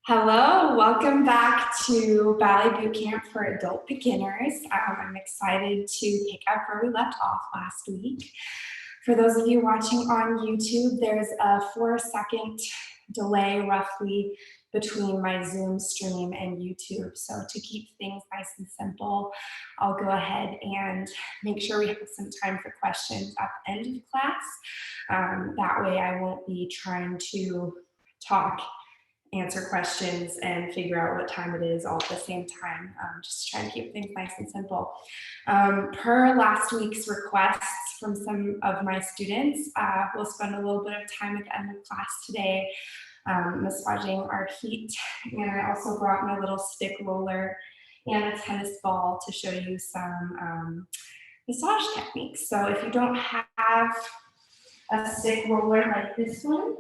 Hello, welcome back to Ballet Bootcamp for Adult Beginners. I'm excited to pick up where we left off last week. For those of you watching on YouTube, there's a 4-second delay roughly between my Zoom stream and YouTube. So to keep things nice and simple, I'll go ahead and make sure we have some time for questions at the end of class. That way I won't be trying to talk, answer questions, and figure out what time it is all at the same time. Just trying to keep things nice and simple. Per last week's requests from some of my students, we'll spend a little bit of time at the end of class today massaging our feet. And I also brought my little stick roller and a tennis ball to show you some massage techniques. So if you don't have a stick roller like this one,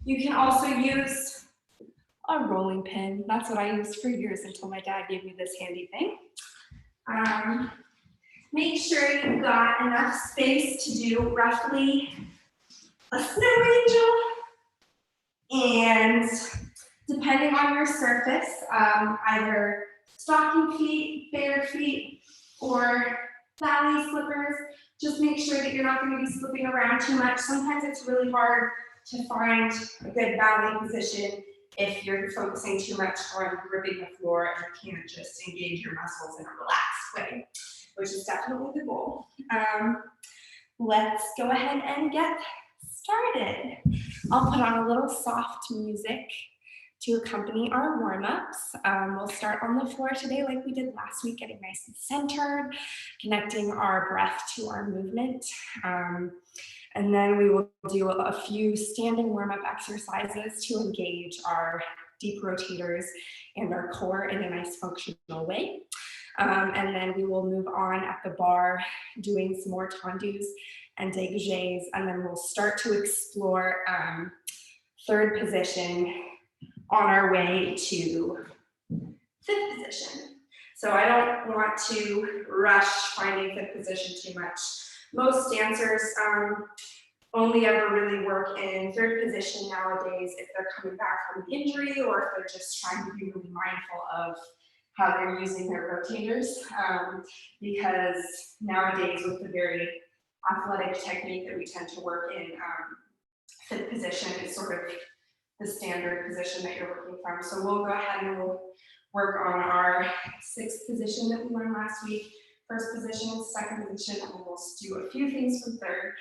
you can also use a rolling pin. That's what I used for years until my dad gave me this handy thing. Make sure you've got enough space to do roughly a snow angel. And depending on your surface, either stocking feet, bare feet, or ballet slippers, just make sure that you're not going to be slipping around too much. Sometimes it's really hard to find a good ballet position if you're focusing too much on gripping the floor and you can't just engage your muscles in a relaxed way, which is definitely the goal. Let's go ahead and get started. I'll put on a little soft music to accompany our warm-ups. We'll start on the floor today like we did last week, getting nice and centered, connecting our breath to our movement. And then we will do a few standing warm-up exercises to engage our deep rotators and our core in a nice functional way. And then we will move on at the bar, doing some more tendus and dégagés, and then we'll start to explore third position on our way to fifth position. So I don't want to rush finding fifth position too much. Most dancers only ever really work in third position nowadays if they're coming back from an injury or if they're just trying to be really mindful of how they're using their rotators. Because nowadays with the very athletic technique that we tend to work in, fifth position is sort of the standard position that you're working from. So we'll go ahead and we'll work on our sixth position that we learned last week, first position, second position, and then we'll do a few things from third.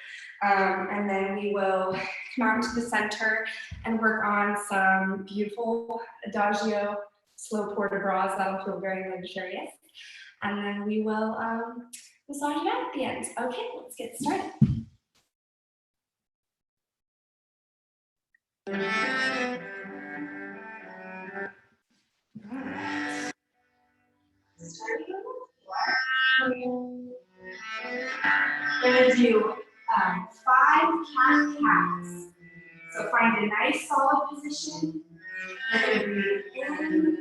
And then we will come out into the center and work on some beautiful adagio slow port de bras. That'll feel very luxurious. And then we will massage it out at the end. Okay, let's get started. We're going to do 5 cat-cats. So find a nice solid position. We're going to breathe in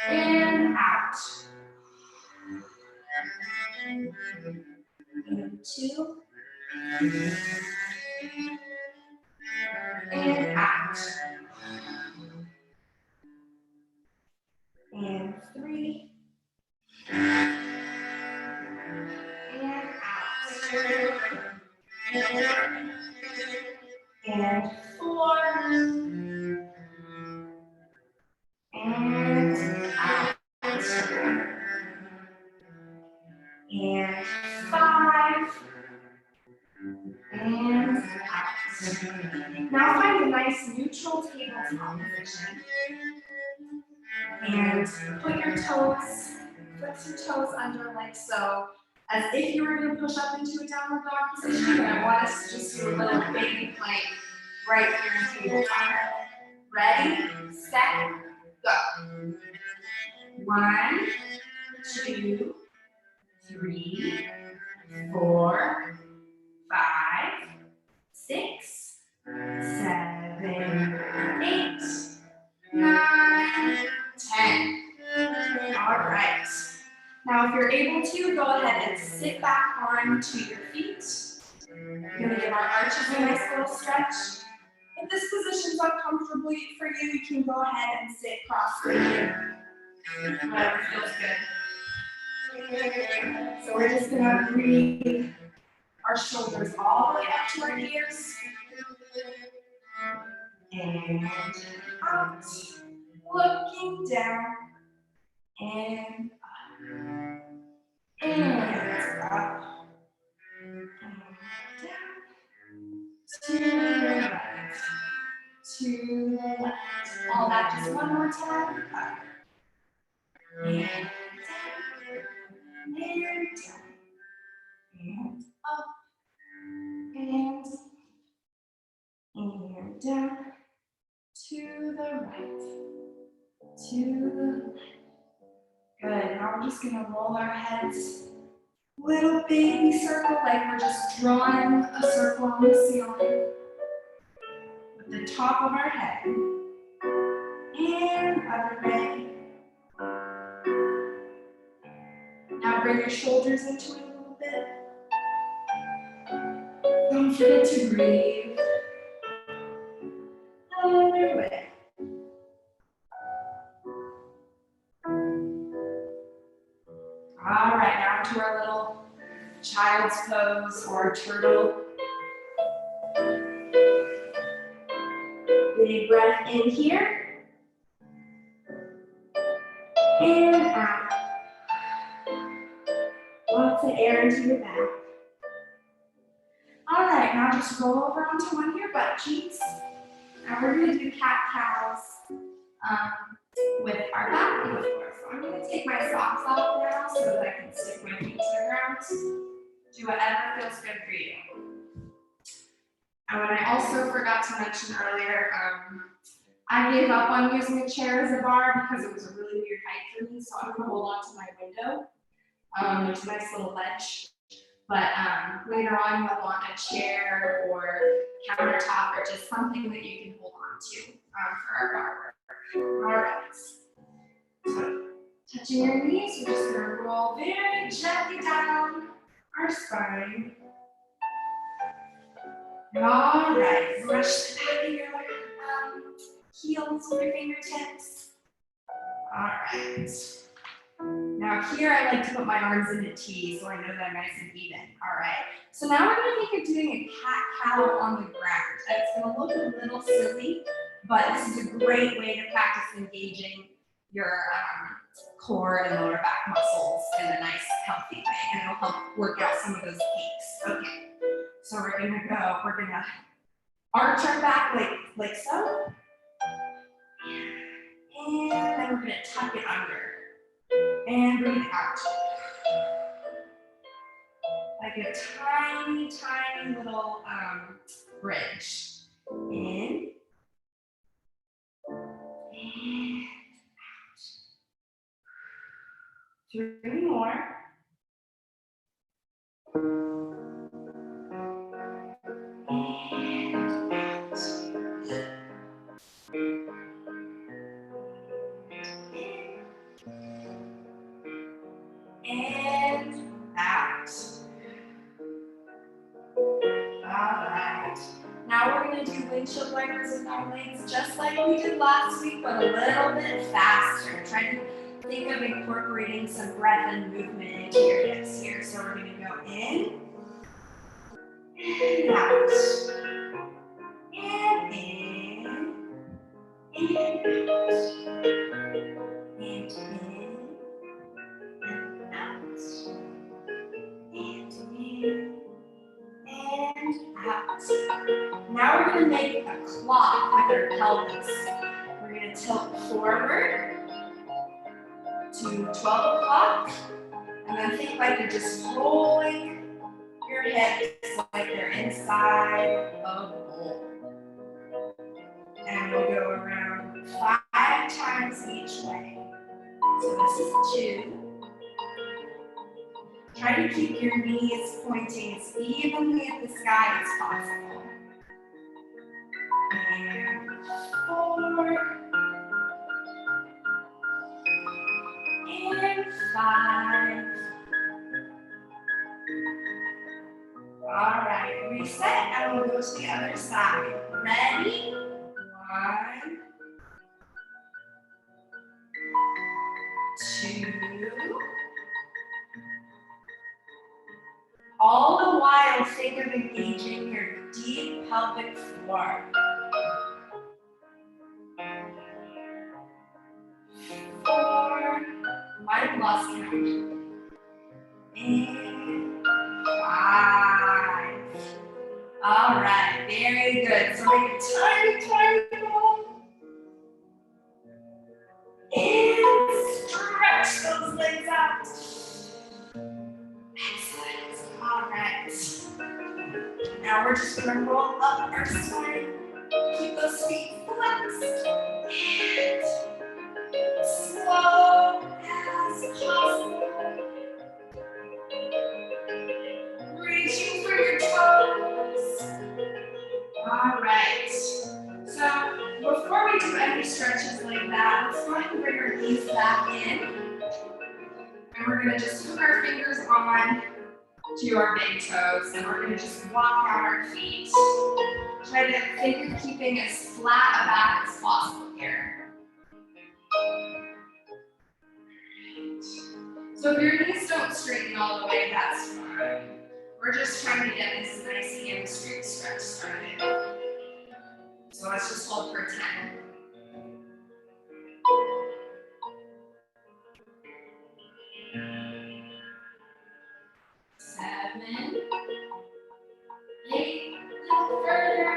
And out. And 2. And out. And 3. And out. And 4. And out. And 5. And out. Now find a nice neutral tabletop position. And put your toes, flex your toes under like so, as if you were going to push up into a downward dog position, but I want us to just do a little baby plank right here in tabletop. Ready, set, go. 1, 2, 3, 4, 5, 6, 7, 8, 9, 10. All right. Now, if you're able to, go ahead and sit back onto your feet. We're going to give our arches a nice little stretch. If this position's uncomfortable for you, you can go ahead and sit cross-legged. Whatever feels good. So we're just going to breathe our shoulders all the way up to our ears. And out. Looking down. And up. And up. And down. To the right. To the left. All that just one more time. Up. And down. And down. And up. And down. To the right. To the left. Good. Now we're just going to roll our heads. Little baby circle, like we're just drawing a circle on the ceiling. With the top of our head. And other way. Now bring your shoulders into it a little bit. Don't forget to breathe. Other way. All right, now to our little child's pose or turtle. Big breath in here. And out. Lots of air into your back. All right, now just roll over onto one of your butt cheeks. Now we're going to do cat-cows with our back on the floor. So I'm going to take my socks off now so that I can stick my feet to the ground. Do whatever feels good for you. And what I also forgot to mention earlier, I gave up on using a chair as a bar because it was a really weird height for me. So I'm going to hold on to my window. There's a nice little ledge. But later on, you'll want a chair or countertop or just something that you can hold on to for our bar work. All right. So, touching your knees, we're just going to roll very gently down our spine. All right. Brush the back of your heels with your fingertips. All right. Now here I like to put my arms into T so I know that I'm nice and even. All right. So now we're going to think of doing a cat-cow on the ground. It's going to look a little silly, but this is a great way to practice engaging your core and lower back muscles in a nice, healthy way, and it'll help work out some of those aches. Okay. So we're going to arch our back like so, and then we're going to tuck it under. And breathe out. Like a tiny, tiny little bridge. In. And out. 3 more. And out. right. Now we're going to do windshield wipers with our legs just like we did last week, but a little bit faster. Try to think of incorporating some breath and movement into your hips here. So we're going to go in and out. And in and out. And in and out. And in and out. Now we're going to make a clock with our pelvis. We're going to tilt forward to 12 o'clock, and then think like you're just rolling your hips like they're inside of a bowl. And we'll go around 5 times each way. So this is 2. Try to keep your knees pointing as evenly at the sky as possible. And 4. And 5. All right, reset, and we'll go to the other side. Ready? 1, 2. All the while, think of engaging your deep pelvic floor. 4. Might have lost count. And 5. All right, very good. So make a tiny, tiny roll. And stretch those legs out. Excellent. All right. Now we're just going to roll up our spine. Keep those feet flexed. And slow as possible. Reaching for your toes. All right. So before we do any stretches like that, let's go ahead and bring our knees back in. And we're going to just hook our fingers on to our big toes, and we're going to just walk out our feet. Try to think of keeping as flat a back as possible here. So if your knees don't straighten all the way, that's fine. We're just trying to get this nice hamstring stretch started. So let's just hold for 10. 7, 8, a little further,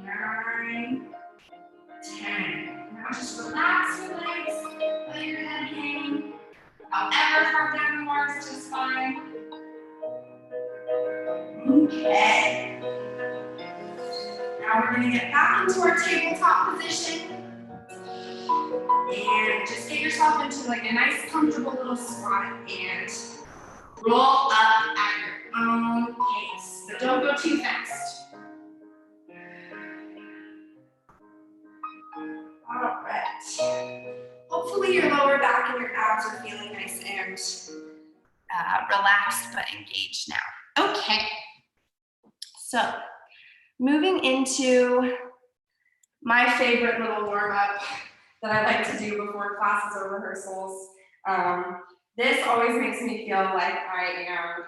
9, 10. Now just relax your legs, let your head hang. However far down you are is just fine. Okay. Now we're going to get back into our tabletop position. And just get yourself into like a nice comfortable little squat and roll up at your own pace. So don't go too fast. All right. Hopefully your lower back and your abs are feeling nice and relaxed but engaged now. Okay. So moving into my favorite little warm-up that I like to do before classes or rehearsals. This always makes me feel like I am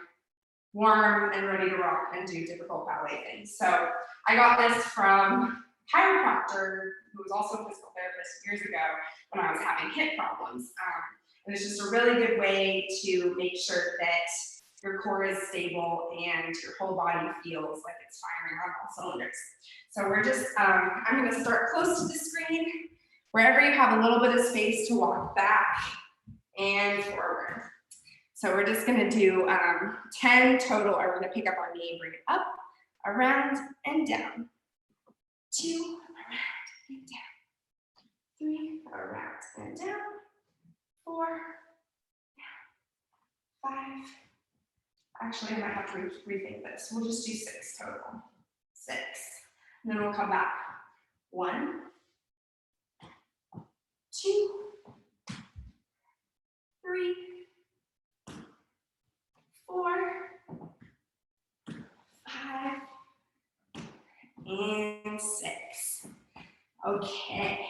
warm and ready to rock and do difficult ballet things. So I got this from a chiropractor who was also a physical therapist years ago when I was having hip problems. And it's just a really good way to make sure that your core is stable and your whole body feels like it's firing on all cylinders. So we're just, I'm going to start close to the screen, wherever you have a little bit of space to walk back and forward. So we're just going to do 10 total. We're going to pick up our knee, bring it up, around, and down. 2, around, and down. 3, around, and down. 4, down. 5. Actually, I might have to rethink this. We'll just do 6 total. 6. And then we'll come back. 1, 2, 3, 4, 5, and 6. Okay.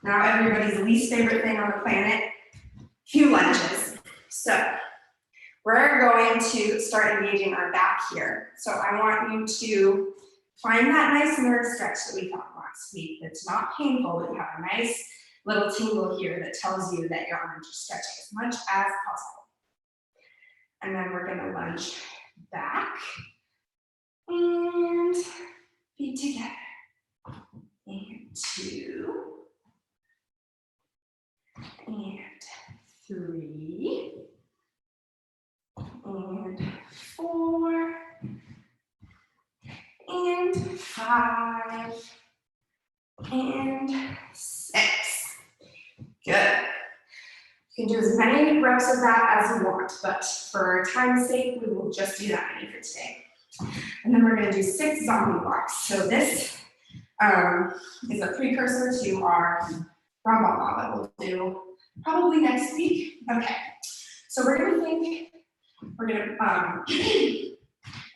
Now everybody's least favorite thing on the planet, few lunges. So we're going to start engaging our back here. So I want you to find that nice nerve stretch that we found last week that's not painful, but you have a nice little tingle here that tells you that your arms are stretching as much as possible. And then we're gonna lunge back and feet together. And 2, and 3, and 4, and 5, and 6. Good. You can do as many reps of that as you want, but for time's sake, we will just do that many for today. And then we're going to do 6 zombie blocks. So this is a precursor to our Rambama that we'll do probably next week. Okay, so we're going to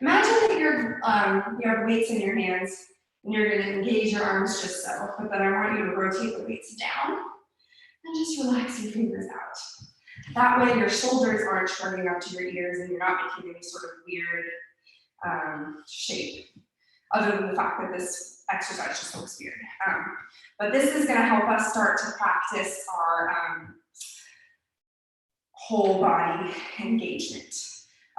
imagine that you have weights in your hands and you're going to engage your arms just so, but then I want you to rotate the weights down and just relax your fingers out. That way your shoulders aren't shrugging up to your ears and you're not making any sort of weird shape, other than the fact that this exercise just looks weird. But this is going to help us start to practice our whole body engagement.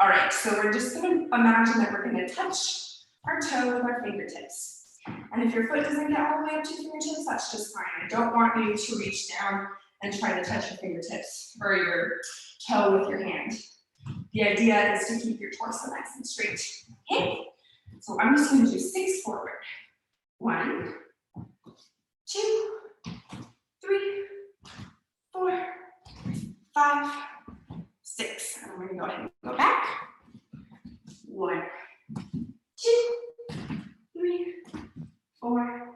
All right, so we're just going to imagine that we're going to touch our toe with our fingertips. And if your foot doesn't get all the way up to your fingertips, that's just fine. I don't want you to reach down and try to touch your fingertips or your toe with your hand. The idea is to keep your torso nice and straight. Okay, so I'm just going to do 6 forward. 1, 2, 3, 4, 5, 6. And I'm going to go ahead and go back. 1, 2, 3, 4,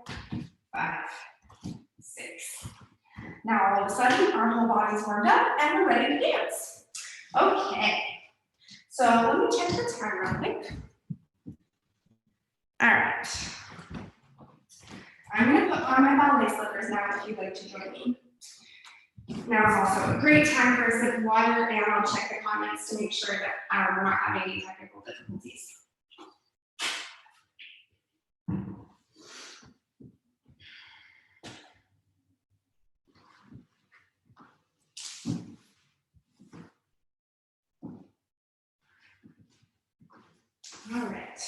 5, 6. Now all of a sudden, our whole body's warmed up and we're ready to dance. Okay, so let me check the time real quick. All right. I'm going to put on my ballet slippers now if you'd like to join me. Now is also a great time for a sip of water, and I'll check the comments to make sure that we're not having any technical difficulties. All right.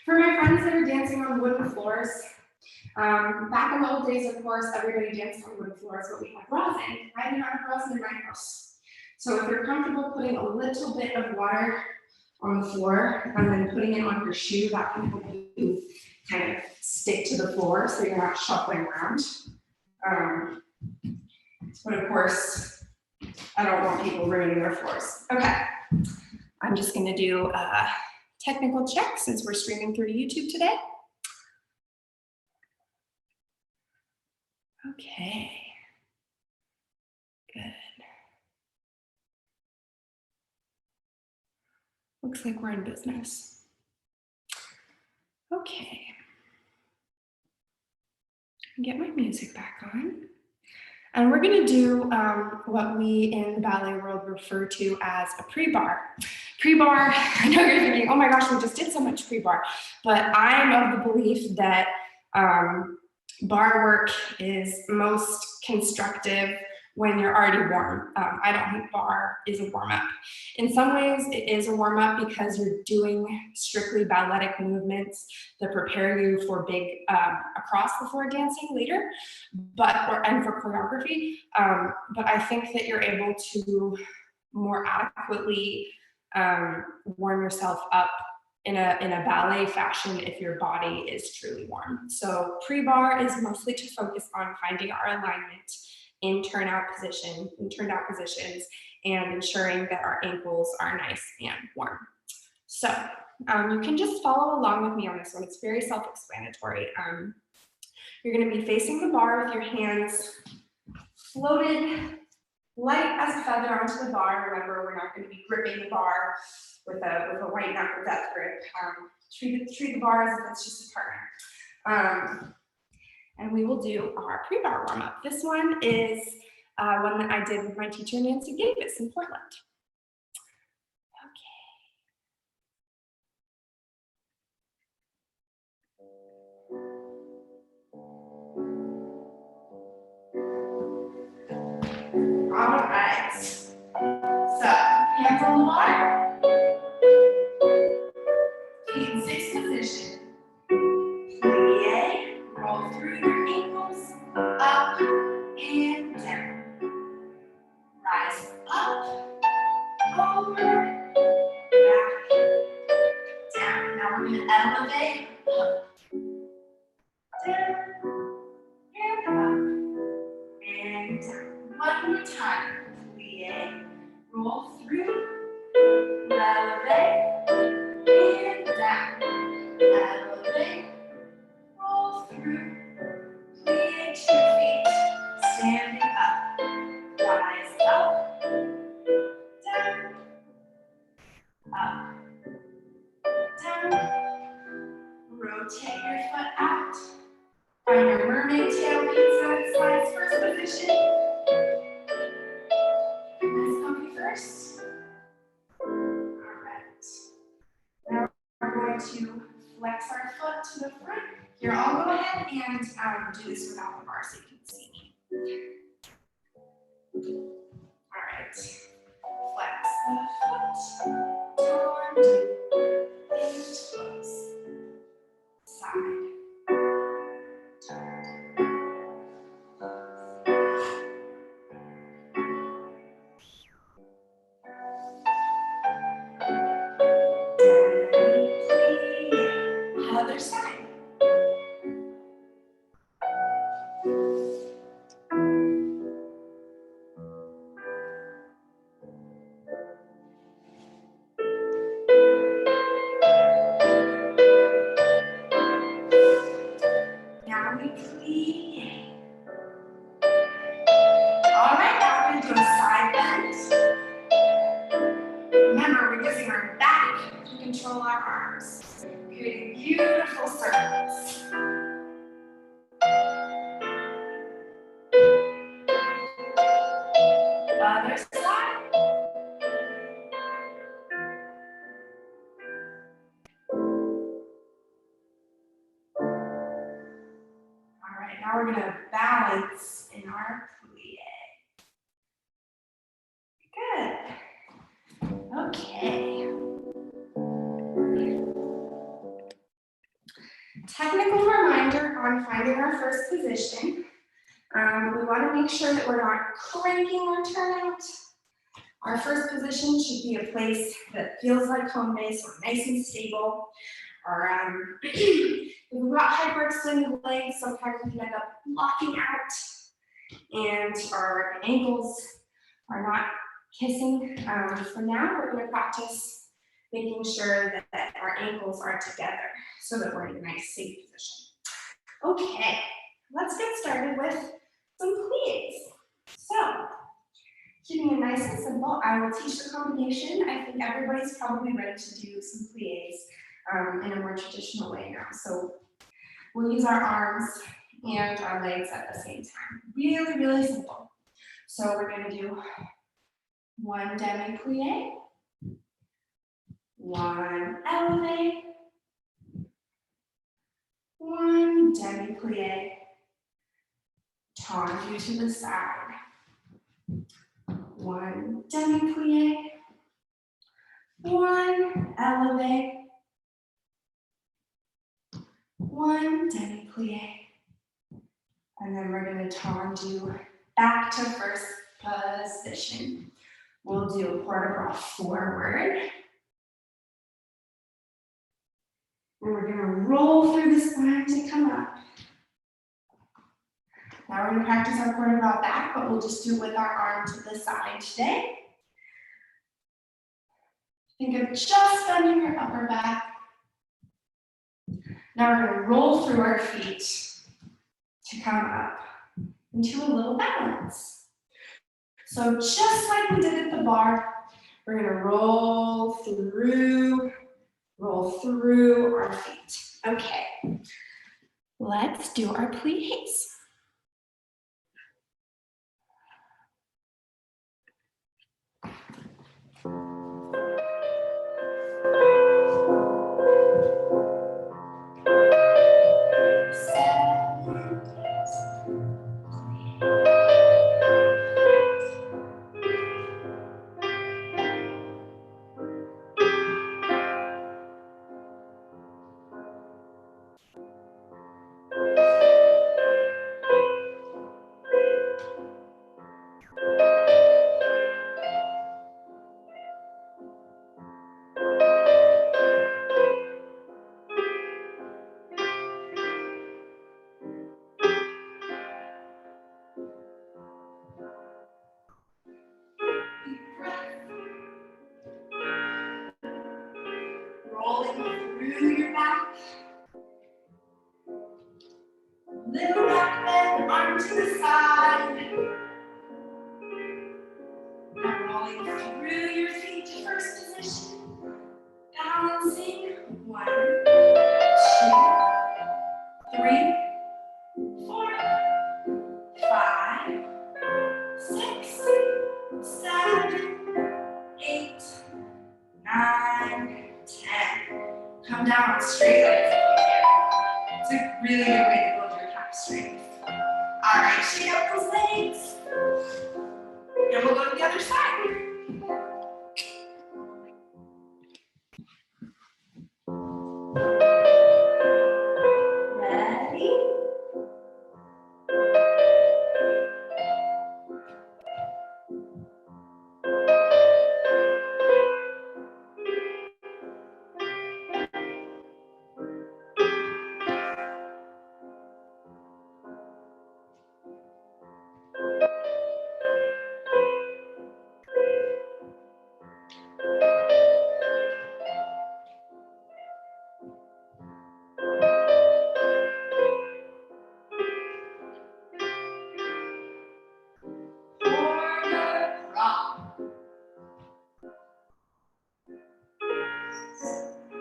For my friends that are dancing on wooden floors, back in the old days, of course, everybody danced on wooden floors, but we had rosin. I do not have rosin in my house. So if you're comfortable putting a little bit of water on the floor and then putting it on your shoe, that can help you kind of stick to the floor so you're not shuffling around. But of course, I don't want people ruining their floors. Okay, I'm just gonna do a technical check since we're streaming through YouTube today. Okay, good. Looks like we're in business. Okay. Get my music back on. And we're gonna do what we in the ballet world refer to as a pre-bar. Pre-bar, I know you're thinking, oh my gosh, we just did so much pre-bar, but I'm of the belief that bar work is most constructive when you're already warm. I don't think bar is a warm-up. In some ways, it is a warm-up because you're doing strictly balletic movements that prepare you for big across the floor dancing later, and for choreography. But I think that you're able to more adequately warm yourself up in a ballet fashion if your body is truly warm. So pre-bar is mostly to focus on finding our alignment in turnout positions, and ensuring that our ankles are nice and warm. So you can just follow along with me on this one. It's very self-explanatory. You're going to be facing the bar with your hands floated light as a feather onto the bar. Remember, we're not going to be gripping the bar with a white knuckle death grip. Treat the bar as if it's just a partner. And we will do our pre-bar warm-up. This one is one that I did with my teacher, Nancy Davis, in Portland. All right, so hands on the bar, feet in sixth position. Plie, roll through your ankles, up and down. Rise up, over, back, down. Now we're going to elevate, up, down, and up, and down. One more time. Plie, roll through, elevate, and down. Elevate, roll through, plie to your feet, standing up. Rise up, down, up, down. Rotate your foot out. Find your mermaid tail, pizza slides, first position. Nice comfy first. All right. Now we're going to flex our foot to the front. Here, I'll go ahead and do this without the bar so you can see me. All right. Flex the foot. Down, and close. Side. Other side. Now we plie. All right, now we're going to do a side bend. Remember, we're using our back to control our arms, creating beautiful circles. Other side. All right, now we're going to balance in our plie. Good. Okay. Technical reminder on finding our first position. We want to make sure that we're not cranking our turnout. Our first position should be a place that feels like home base or nice and stable. Or if we've got hyperextended legs, sometimes we can end up locking out and our ankles are not kissing. For now, we're going to practice making sure that our ankles are together so that we're in a nice, safe position. Okay, let's get started with some plies. So, keeping it nice and simple, I will teach the combination. I think everybody's probably ready to do some plies in a more traditional way now. So, we'll use our arms and our legs at the same time. Really, really simple. So, we're going to do one demi-plie, one elevate, one demi-plie, tendu to the side, one demi-plie, one elevate, one demi-plie, and then we're going to tendu back to first position. We'll do a quarter roll forward. And we're going to roll through the spine to come up. Now we're going to practice our quarter roll back, but we'll just do it with our arm to the side today. Think of just bending your upper back. Now we're going to roll through our feet to come up into a little balance. So just like we did at the bar, We're gonna roll through our feet. Okay, let's do our plies. Rolling through your back. Little back bend, arm to the side. Now rolling through your feet to first position. Balancing. 1, 2, 3, 4, 5, 6, 7, 8, 9, 10. Come down straight legs. It's a really good way to build your calf strength. All right, shake up those legs. And we'll go to the other side. Ready?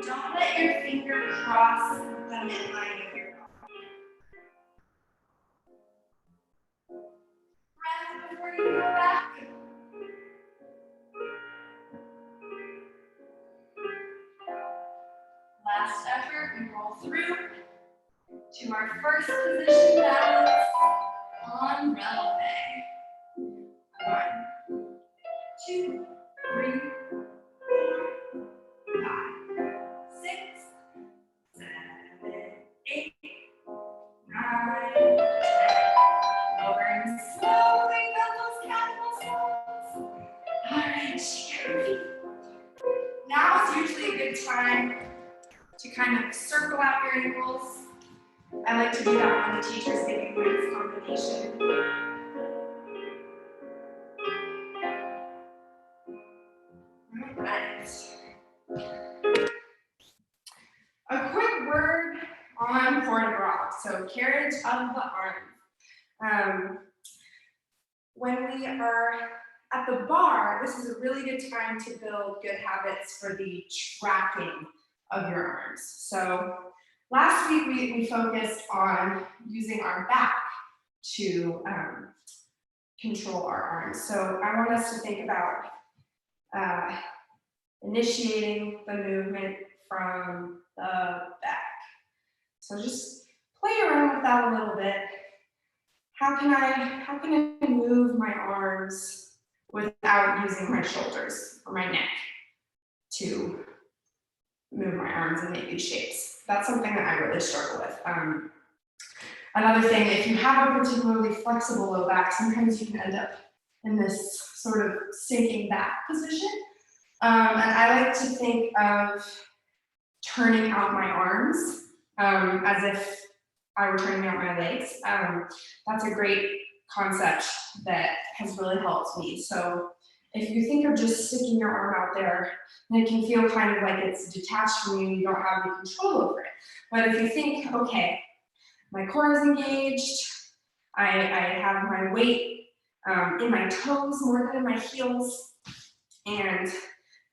Don't let your finger cross the midline of your body. Breath before you go back. Last effort, we roll through to our first position balance on releve. 1, 2, 3, 4, 5, 6, 7, 8, 9, 10. Lowering slowly, build those calf muscles. All right, shake your feet. Now is usually a good time to kind of circle out your ankles. I like to do that when the teacher's giving weights combination. All right. A quick word on port de bras, so carriage of the arms. When we are at the bar, this is a really good time to build good habits for the tracking of your arms. So last week we focused on using our back to control our arms. So I want us to think about initiating the movement from the back. So just play around with that a little bit. How can I move my arms without using my shoulders or my neck to move my arms and make these shapes? That's something that I really struggle with. Another thing, if you have a particularly flexible low back, sometimes you can end up in this sort of sinking back position. And I like to think of turning out my arms as if I were turning out my legs. That's a great concept that has really helped me. So if you think of just sticking your arm out there, then it can feel kind of like it's detached from you, you don't have any control over it. But if you think, okay, my core is engaged, I have my weight in my toes more than in my heels, and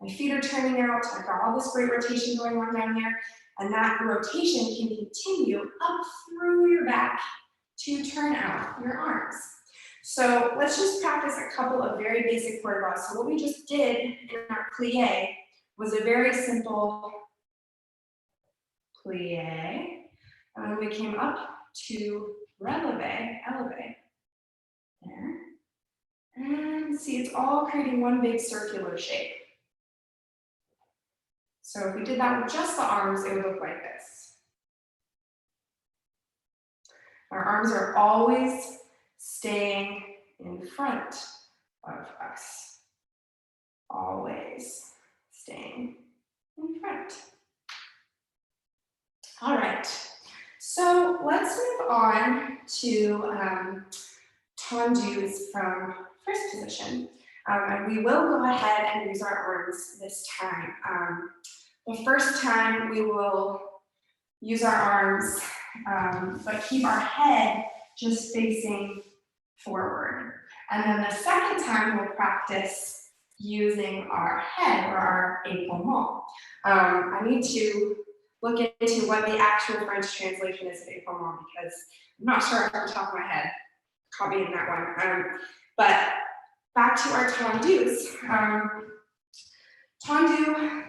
My feet are turning out, I've got all this great rotation going on down here, and that rotation can continue up through your back to turn out your arms. So let's just practice a couple of very basic quarter bows. So what we just did in our plie was a very simple plie, and then we came up to releve, elevate, there. And see, it's all creating one big circular shape. So if we did that with just the arms, it would look like this. Our arms are always staying in front of us. Always staying in front. All right, so let's move on to tendus from first position. And we will go ahead and use our arms this time. The first time we will use our arms, but keep our head just facing forward. And then the second time we'll practice using our head or our épaulement. I need to look into what the actual French translation is of épaulement because I'm not sure off the top of my head. Caught me in that one. But back to our tendus. Tendu,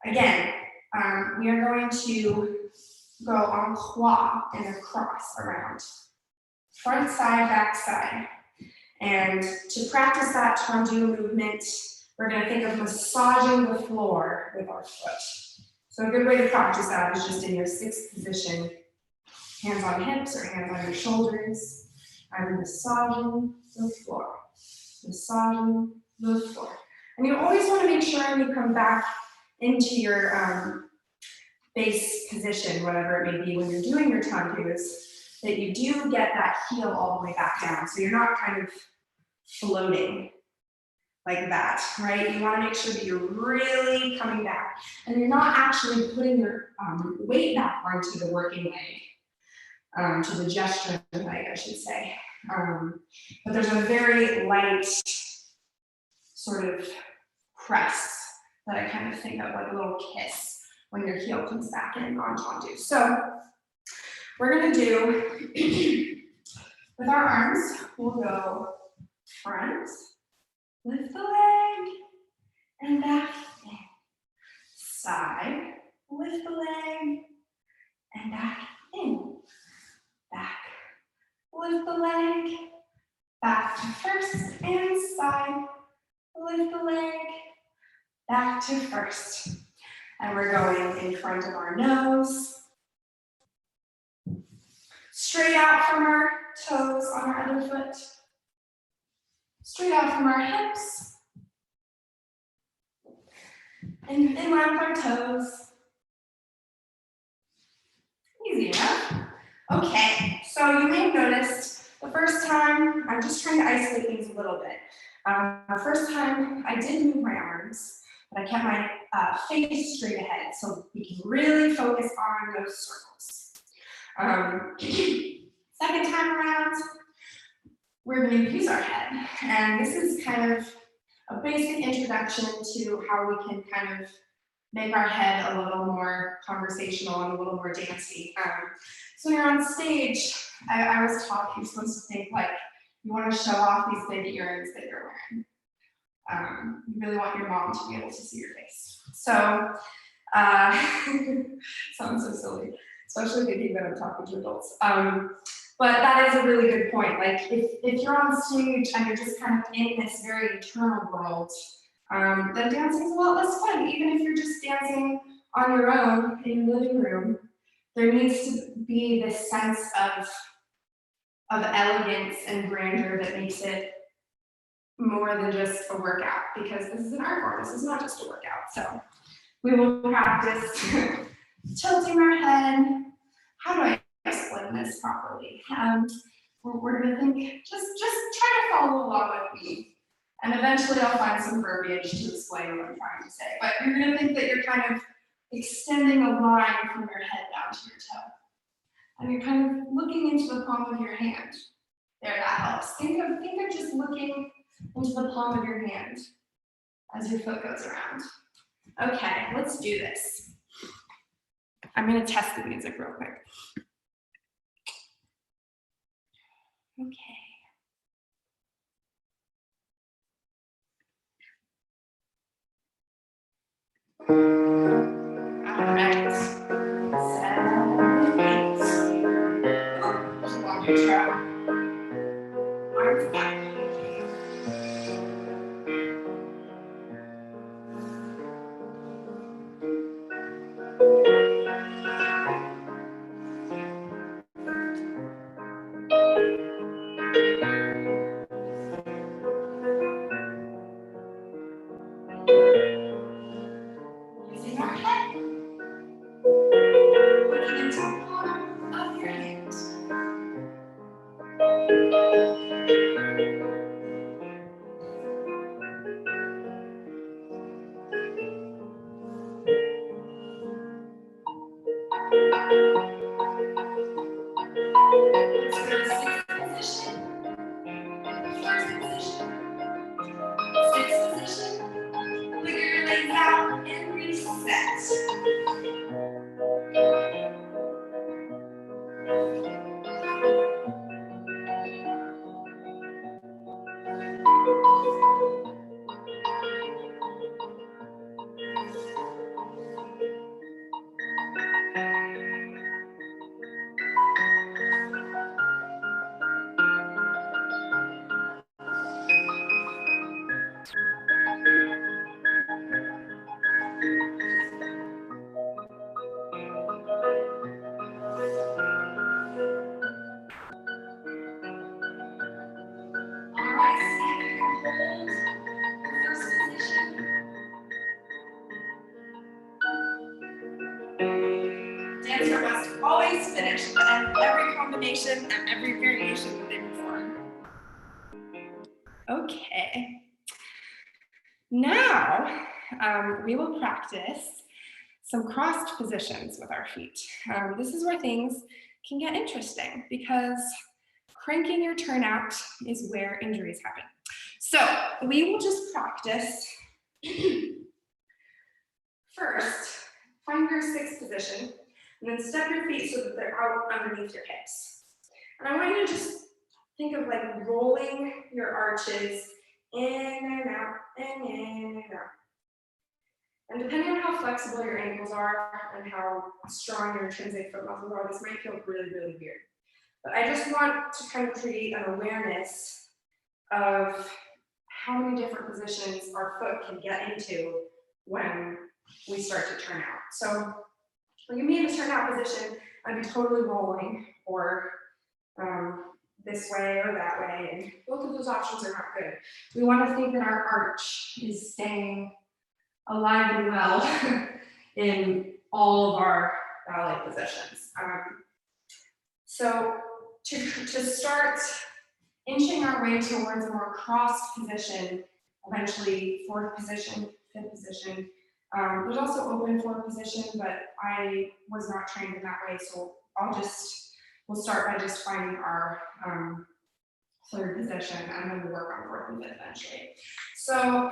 again, we are going to go en croix and across around. Front side, back side. And to practice that tendu movement, we're going to think of massaging the floor with our foot. So a good way to practice that is just in your sixth position, hands on hips or hands on your shoulders. I'm massaging the floor, massaging the floor. And you always want to make sure when you come back into your base position, whatever it may be, when you're doing your tendus, that you do get that heel all the way back down. So you're not kind of floating like that, right? You want to make sure that you're really coming back. And you're not actually putting your weight back onto the working leg, to the gesturing leg, I should say. But there's a very light sort of press that I kind of think of like a little kiss when your heel comes back in on tendu. So we're going to do, with our arms, we'll go front, lift the leg, and back in. Side, lift the leg, and back in. Back, lift the leg, back to first, and side, lift the leg, back to first. And we're going in front of our nose, straight out from our toes on our other foot, straight out from our hips, and in line with our toes. Easy enough. Okay, so you may have noticed the first time, I'm just trying to isolate things a little bit. The first time I did move my arms, but I kept my face straight ahead, so we can really focus on those circles. Second time around, we're going to use our head, and this is kind of a basic introduction to how we can kind of make our head a little more conversational and a little more dancey. So when you're on stage, I was taught you're supposed to think like you want to show off these big earrings that you're wearing. You really want your mom to be able to see your face. So, sounds so silly, especially thinking that I'm talking to adults. But that is a really good point. Like if you're on stage and you're just kind of in this very internal world, then dancing is a lot less fun. Even if you're just dancing on your own in your living room, there needs to be this sense of elegance and grandeur that makes it more than just a workout, because this is an art form. This is not just a workout. So we will practice tilting our head. How do I explain this properly? We're going to think, just try to follow along with me. And eventually I'll find some verbiage to explain what I'm trying to say. But you're going to think that you're kind of extending a line from your head down to your toe. And you're kind of looking into the palm of your hand. There, that helps. Think of just looking into the palm of your hand. as your foot goes around. Okay, let's do this. I'm gonna test the music real quick. Okay. All right. 7, 8. Oh, there's a long intro. Arms back. Using our head. Looking into the palm of your hand. Let's go to sixth position. First position. Sixth position. Figure your legs out and reset. Dancer must always finish at every combination and every variation that they perform. Okay. Now, we will practice some crossed positions with our feet. This is where things can get interesting because cranking your turnout is where injuries happen. So we will just practice. First, find your sixth position and then step your feet so that they're out underneath your hips. And I want you to just think of like rolling your arches in and out and in and out. And depending on how flexible your ankles are and how strong your intrinsic foot muscles are, this might feel really, really weird. But I just want to kind of create an awareness of how many different positions our foot can get into when we start to turn out. So when you be in a turnout position, I'd be totally rolling or this way or that way, and both of those options are not good. We want to think that our arch is staying alive and well in all of our ballet positions. So to start inching our way towards a more crossed position, eventually fourth position, fifth position. There's also open fourth position, but I was not trained in that way, so we'll start by just finding our third position, and then we'll work on fourth and fifth eventually. So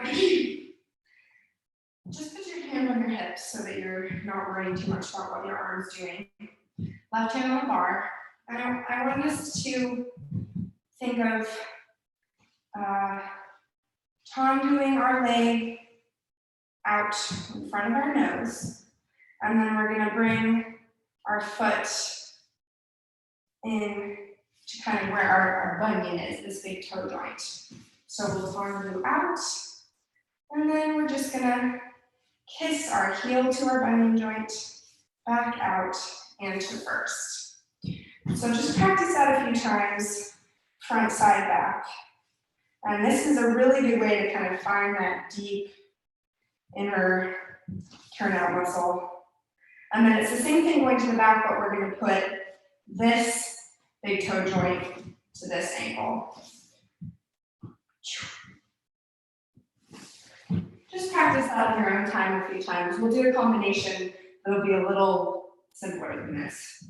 just put your hand on your hips so that you're not worrying too much about what your arm's doing. Left hand on the bar. And I want us to think of tongling our leg out in front of our nose. And then we're going to bring our foot in to kind of where our bunion is, this big toe joint. So we'll tongue out. And then we're just going to kiss our heel to our bunion joint, back out, and to first. So just practice that a few times, front, side, back. And this is a really good way to kind of find that deep inner turnout muscle. And then it's the same thing going to the back, but we're going to put this big toe joint to this ankle. Just practice that in your own time a few times. We'll do a combination that'll be a little simpler than this.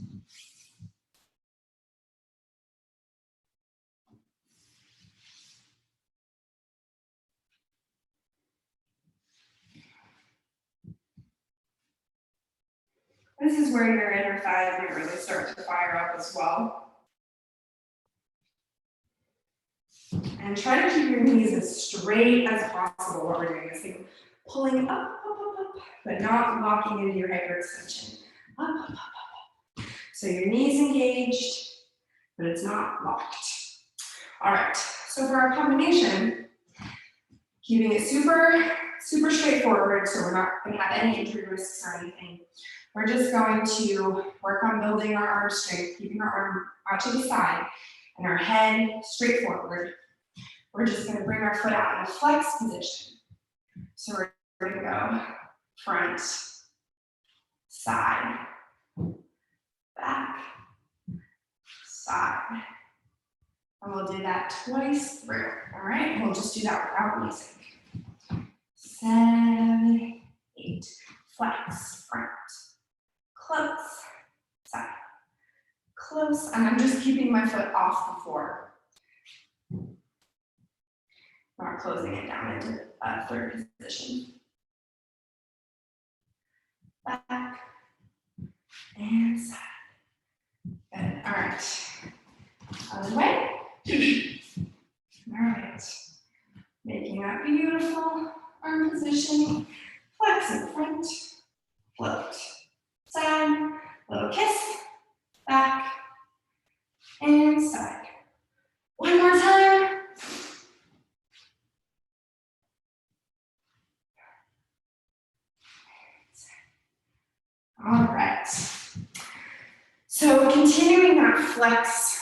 This is where your inner thighs might really start to fire up as well. And try to keep your knees as straight as possible while we're doing this thing. Pulling up, but not locking into your hyperextension. Up. So your knees engaged, but it's not locked. All right, so for our combination, keeping it super straightforward, so we're not gonna have any injury risks or anything. We're just going to work on building our arm strength, keeping our arm out to the side, and our head straight forward. We're just gonna bring our foot out in a flex position. So we're gonna go front, side, back, side. And we'll do that twice through, all right? We'll just do that without music. 7, 8, flex, front, close, side, close, and I'm just keeping my foot off the floor. Not closing it down into a third position. Back and side. Good. All right. Other way. All right. Making that beautiful arm position. Flex in front. Float. Side. Little kiss. Back. And side. One more time. All right. So continuing that flex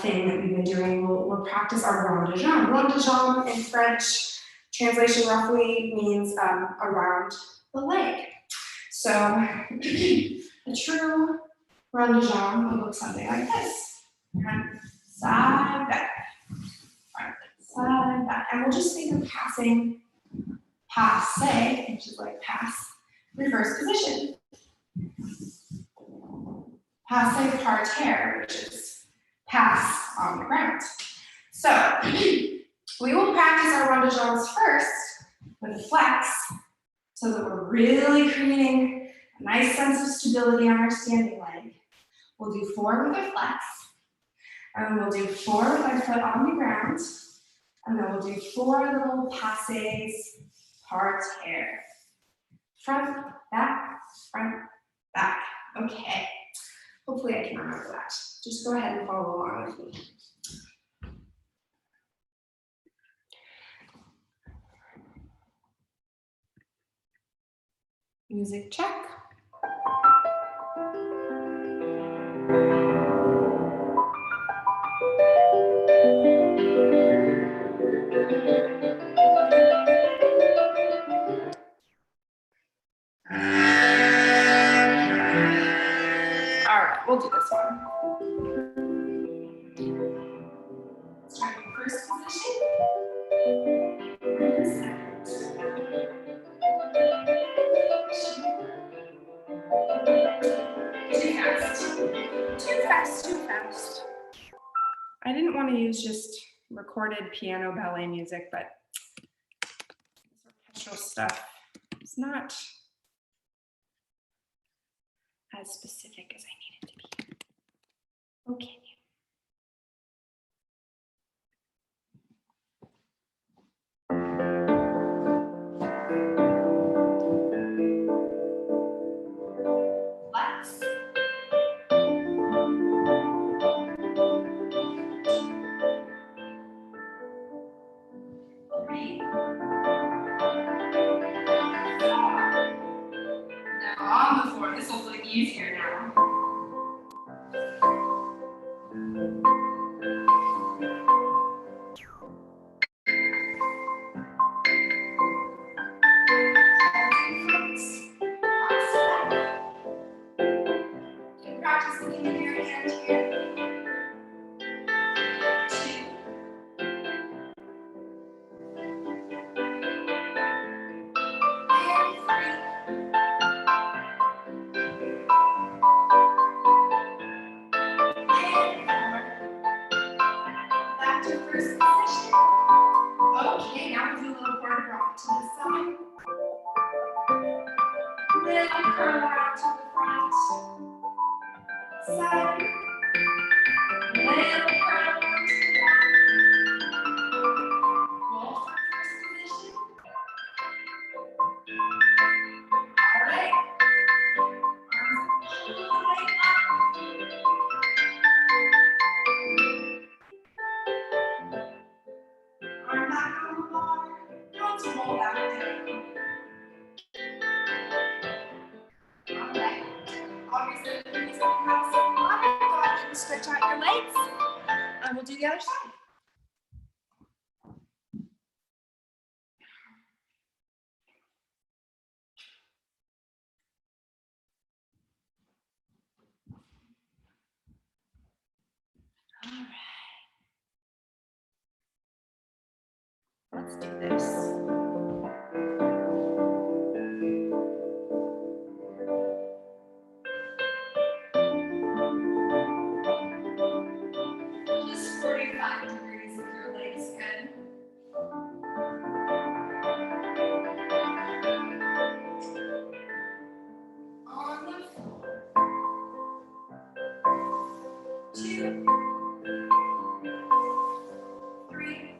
thing that we've been doing, we'll practice our rond de jambe. Rond de jambe in French, translation roughly means around the leg. So a true rond de jambe will look something like this. Front, side, back. Front, side, back. And we'll just think of passing, passe, which is like pass, reverse position. Passe par terre, which is pass on the ground. So we will practice our rond de jambes first with a flex so that we're really creating a nice sense of stability on our standing leg. We'll do 4 with our flex, and we'll do 4 with our foot on the ground, and then we'll do 4 little passes par terre. Front, back, okay. Hopefully I can remember that. Just go ahead and follow along with me. Music check. We'll do this one. Starting first position. Too fast. I didn't want to use just recorded piano ballet music, but this orchestral stuff is not as specific as I need it to be. Okay. Let's. 3, 4. Now on the floor, this will look easier now. Obviously, if you have some water, go ahead and stretch out your legs. And we'll do the other side. All right. Let's do this. Just 45 degrees if your legs good. On the floor. 2, 3,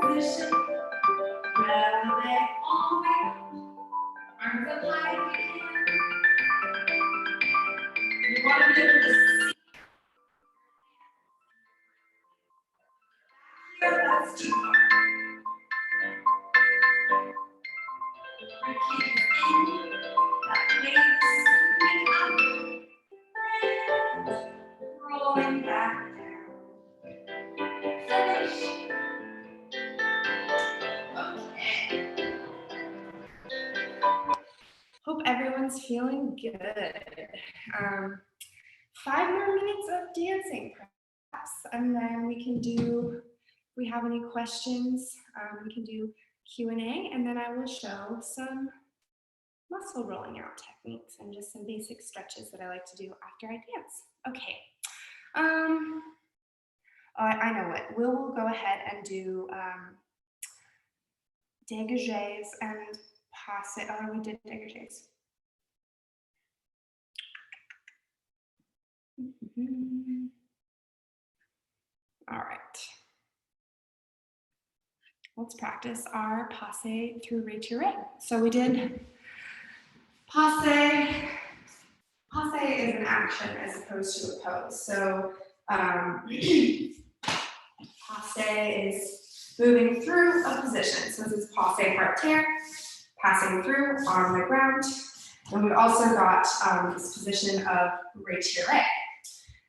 position. Grab the leg all the way up. Arms up high if you can. You want to be able to see. Here, that's too far. Keep in that leg scooping up. And rolling back down. Finish. Okay. Hope everyone's feeling good. 5 more minutes of dancing, perhaps, and then we can do, if we have any questions, we can do Q&A, and then I will show some muscle rolling out techniques and just some basic stretches that I like to do after I dance. Okay. I know what. We'll go ahead and do dégagés and passe. Oh, we did dégagés. All right. Let's practice our passe through retiré. So we did passe. Passe is an action as opposed to a pose. So passe is moving through a position. So this is passe parterre, passing through on the ground. And we also got this position of retiré.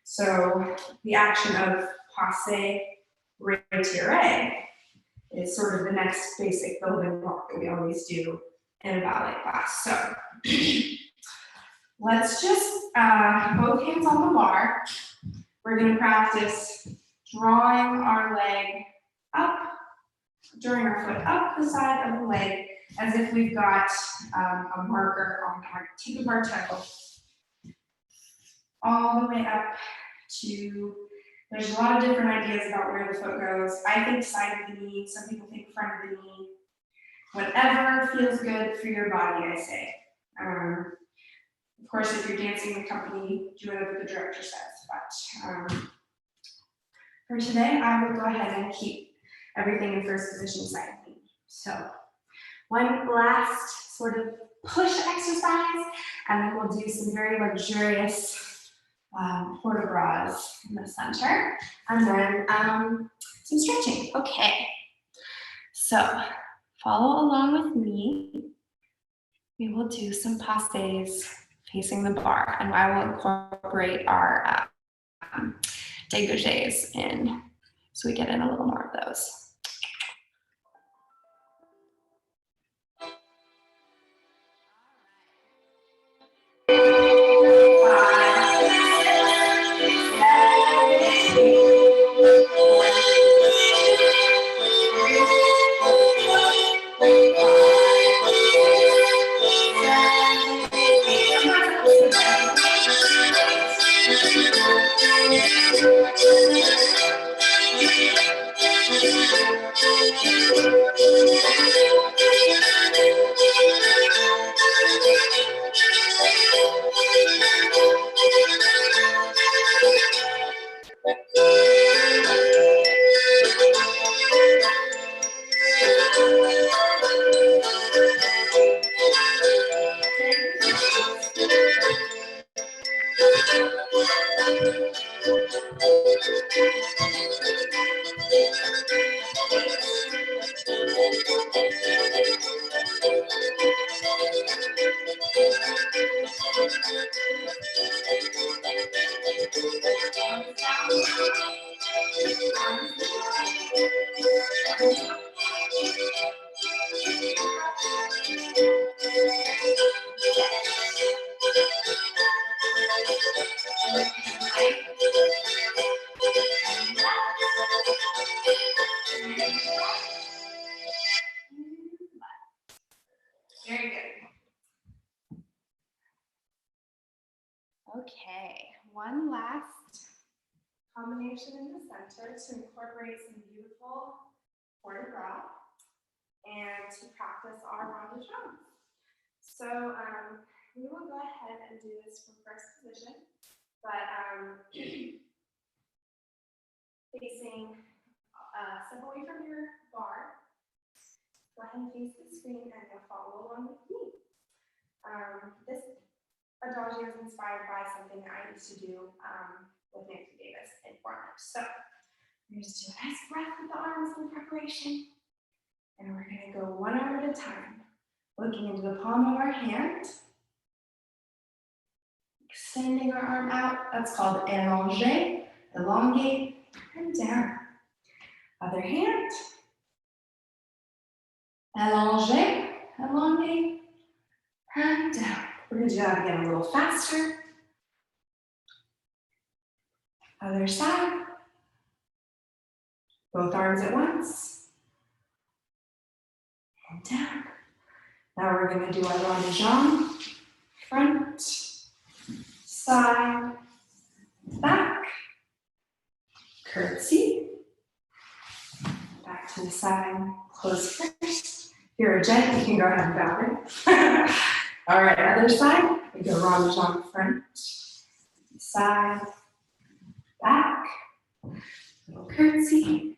So the action of passe retiré is sort of the next basic building block that we always do in a ballet class. So let's just, both hands on the bar. We're going to practice drawing our leg up, drawing our foot up the side of the leg as if we've got a marker on our tip of our toe, all the way up to, there's a lot of different ideas about where the foot goes. I think side of the knee, some people think front of the knee. Whatever feels good for your body, I say. Of course, if you're dancing in company, do whatever the director says. But for today, I will go ahead and keep everything in first position side of me. So one last sort of push exercise, and then we'll do some very luxurious port de bras in the center, and then some stretching. Okay, so follow along with me. We will do some passes facing the bar, and I will incorporate our dégagés in, so we get in a little more of those. Very good. Okay, one last combination in the center to incorporate some beautiful port de bras and to practice our rond de jambe. So we will go ahead and do this from first position, but facing step away from your bar. Go ahead and face the screen and you'll follow along with me. This adagio is inspired by something that I used to do with Nancy Davis in foreign. So we're just do a nice breath with the arms in preparation. And we're going to go one arm at a time, looking into the palm of our hand, extending our arm out. That's called allongé, elongate, and down. Other hand, allongé, elongate, and down. We're going to do that again a little faster. Other side. Both arms at once. And down. Now we're going to do our rond de jambe. Front, side, back, curtsy. Back to the side, close first. If you're a gent, you can go ahead and bow in. All right, other side. We go rond de jambe front, side, back, little curtsy,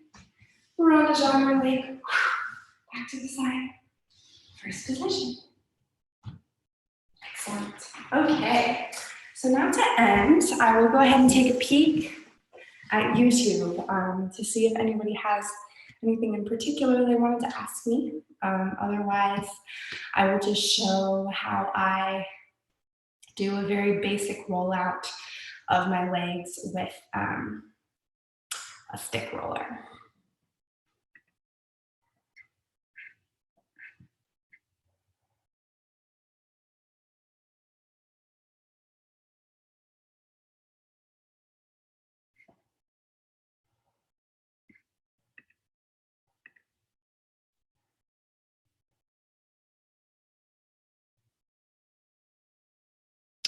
rond de jambe leg, back to the side, first position. Excellent. Okay, so now to end, I will go ahead and take a peek at YouTube to see if anybody has anything in particular they wanted to ask me. Otherwise, I will just show how I do a very basic rollout of my legs with a stick roller.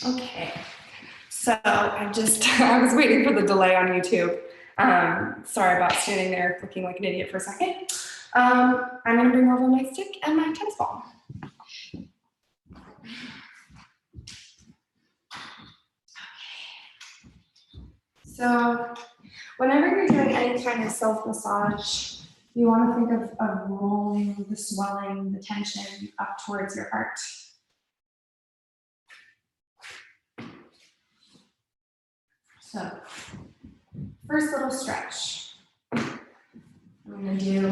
Okay, so I was waiting for the delay on YouTube. Sorry about standing there looking like an idiot for a second. I'm gonna bring over my stick and my tennis ball. So whenever you're doing any kind of self-massage, you want to think of rolling the swelling, the tension up towards your heart. So, first little stretch. I'm going to do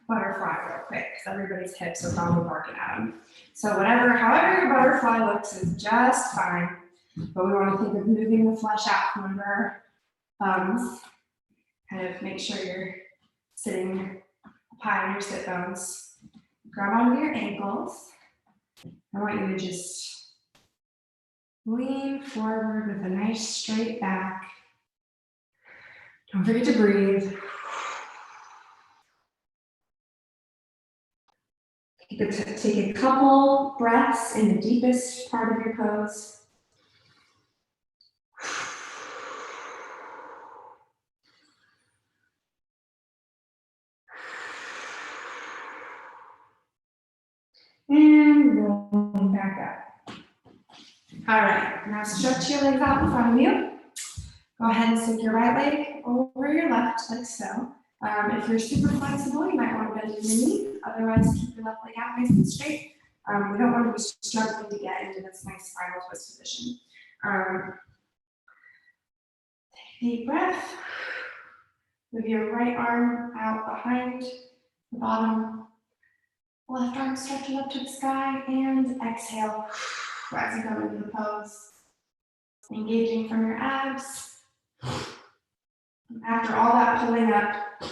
butterfly real quick because everybody's hips are probably barking at them. So however your butterfly looks is just fine. But we want to think of moving the flesh out from under our thumbs. Kind of make sure you're sitting up high on your sit bones. Grab onto your ankles. I want you to just lean forward with a nice straight back. Don't forget to breathe. Take a couple breaths in the deepest part of your pose. And rolling back up. All right, now stretch your legs out in front of you. Go ahead and stick your right leg over your left, like so. If you're super flexible, you might want to bend your knee. Otherwise, keep your left leg out nice and straight. We don't want to be struggling to get into this nice spiral twist position. Take a deep breath. Move your right arm out behind the bottom. Left arm stretches up to the sky and exhale as you go into the pose. Engaging from your abs. After all that pulling up, it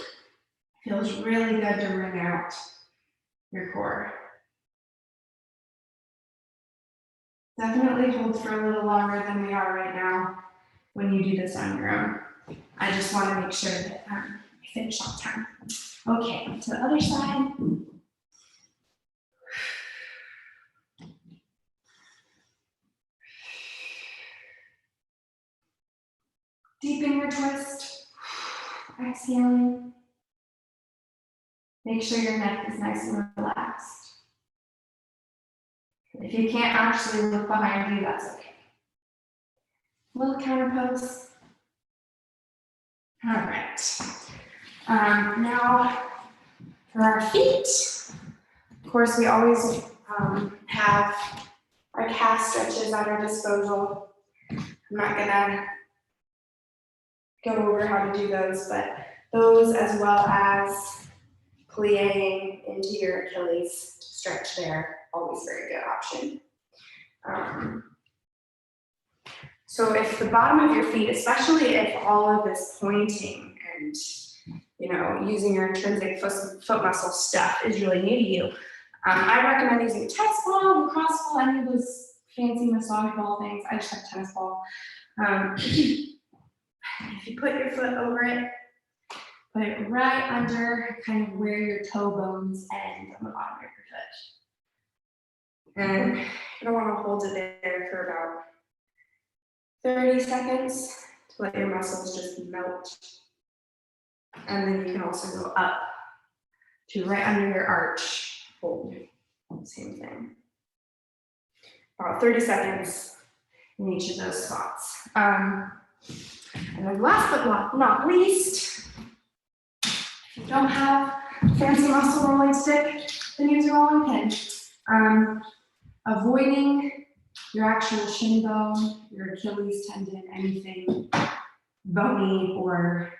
feels really good to wring out your core. Definitely hold for a little longer than we are right now when you do this on your own. I just want to make sure that we finish on time. Okay, to the other side. finger twist. Exhaling. Make sure your neck is nice and relaxed. If you can't actually look behind you, that's okay. Little counter pose. All right. Now for our feet, of course, we always have our calf stretches at our disposal. I'm not gonna go over how to do those, but those as well as plieing into your Achilles stretch there, always very good option. So if the bottom of your feet, especially if all of this pointing and using your intrinsic foot muscle stuff is really new to you, I recommend using a tennis ball, lacrosse ball, any of those fancy massage ball things. I just have tennis ball. If you put your foot over it, put it right under kind of where your toe bones end on the bottom of your foot. And you don't want to hold it there for about 30 seconds to let your muscles just melt. And then you can also go up to right under your arch, hold, same thing. About 30 seconds in each of those spots. And then last but not least, if you don't have a fancy muscle rolling stick, then use a rolling pin. Avoiding your actual shin bone, your Achilles tendon, anything bony or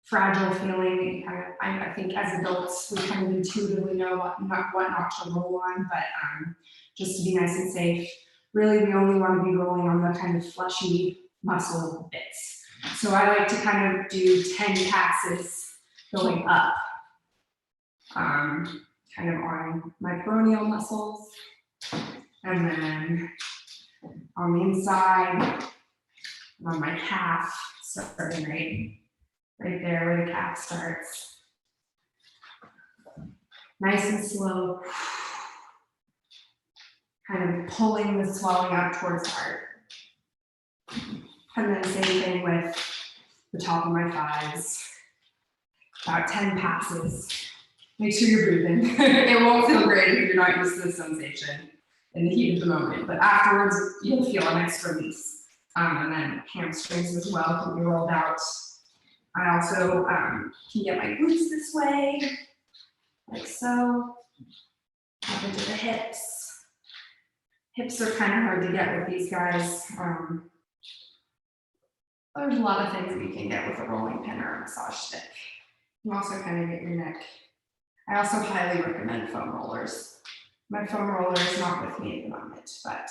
fragile feeling. I think as adults, we kind of intuitively know what not to roll on, but just to be nice and safe, really we only want to be rolling on the kind of fleshy muscle bits. So I like to kind of do 10 passes going up, kind of on my peroneal muscles, and then on the inside, on my calf, starting right there where the calf starts. Nice and slow, kind of pulling the swelling up towards the heart. And then same thing with the top of my thighs. About 10 passes. Make sure you're breathing. It won't feel great if you're not used to the sensation in the heat of the moment, but afterwards you'll feel a nice release. And then hamstrings as well can be rolled out. I also can get my glutes this way, like so, up into the hips. Hips are kind of hard to get with these guys. There's a lot of things that you can get with a rolling pin or a massage stick. You also kind of get your neck. I also highly recommend foam rollers. My foam roller is not with me at the moment, but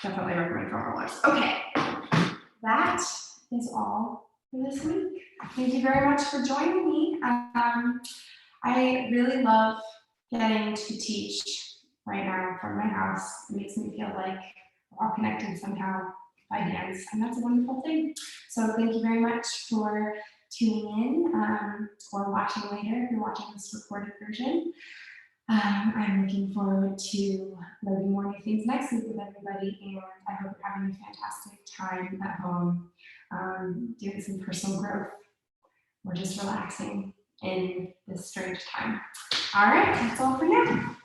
definitely recommend foam rollers. Okay, that is all for this week. Thank you very much for joining me. I really love getting to teach right now from my house. It makes me feel like we're all connected somehow by hands, and that's a wonderful thing. So thank you very much for tuning in or watching later if you're watching this recorded version. I'm looking forward to learning more new things next week with everybody, and I hope you're having a fantastic time at home, doing some personal growth or just relaxing in this strange time. All right, that's all for now.